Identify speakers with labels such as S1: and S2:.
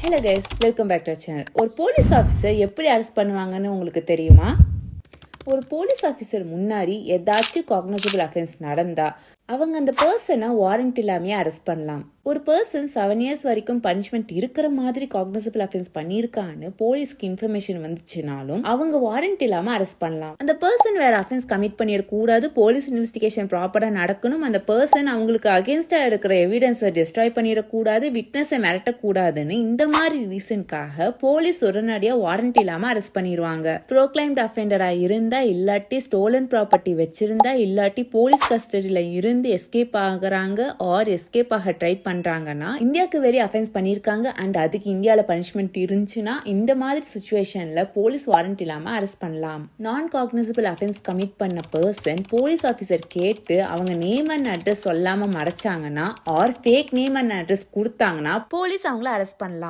S1: Hello guys, welcome back to channel. ஒரு police officer எப்படி arrest பண்ணுவாங்கன்னு உங்களுக்கு தெரியுமா? ஒரு போலீஸ் ஆஃபீஸர் முன்னாடி ஏதாச்சும் காக்னிசபிள் அஃபென்ஸ் நடந்தா அவங்க அந்த பர்சனை வாரண்ட் இல்லாமே அரெஸ்ட் பண்ணலாம். ஒரு பர்சன் 7 years வரைக்கும் பனிஷ்மெண்ட் இருக்கிற மாதிரி காக்னிசபிள் அஃபென்ஸ் பண்ணியிருக்கான்னு போலீஸ்க்கு இன்ஃபர்மேஷன் வந்துச்சுனாலும் அவங்க வாரண்ட் இல்லாம அரெஸ்ட் பண்ணலாம். அந்த பர்சன் வேற அஃபென்ஸ் கமிட் பண்ணிடக்கூடாது, போலீஸ் இன்வெஸ்டிகேஷன் ப்ராப்பரா நடக்கணும், அந்த பர்சன் அவங்களுக்கு அகேன்ஸ்டா இருக்கிற எவிடன்ஸை டிஸ்ட்ராய் பண்ணிடக்கூடாது, விட்னஸை மிரட்டக்கூடாதுன்னு இந்த மாதிரி ரீசனுக்காக போலீஸ் உடனடியா வாரண்ட் இல்லாம அரெஸ்ட் பண்ணிடுவாங்க. ப்ரோக்ளைம்ட் அஃபெண்டரா இருந்தா, இல்லாட்டி ஸ்டோலன் ப்ராப்பர்ட்டி வச்சிருந்தா, இல்லாட்டி போலீஸ் கஸ்டடியில இருந்து எஸ்கேப் ஆகுறாங்க ஆர் எஸ்கேப் ஆக ட்ரை பண்றாங்கன்னா இந்தியாவுக்கு வெரி அஃபென்ஸ் பண்ணிருக்காங்க அண்ட் அதுக்கு இந்தியால பனிஷ்மெண்ட் இருந்துச்சுன்னா இந்த மாதிரி சிச்சுவேஷன்ல போலீஸ் வாரண்ட் இல்லாம அரெஸ்ட் பண்ணலாம். நான் காக்னிசபிள் அஃபென்ஸ் கமிட் பண்ண பர்சன் போலீஸ் ஆஃபீஸர் கேட்டு அவங்க நேம் அண்ட் அட்ரஸ் சொல்லாம மறைச்சாங்கன்னா or fake name and address கொடுத்தாங்கன்னா போலீஸ் அவங்கள அரெஸ்ட் பண்ணலாம்.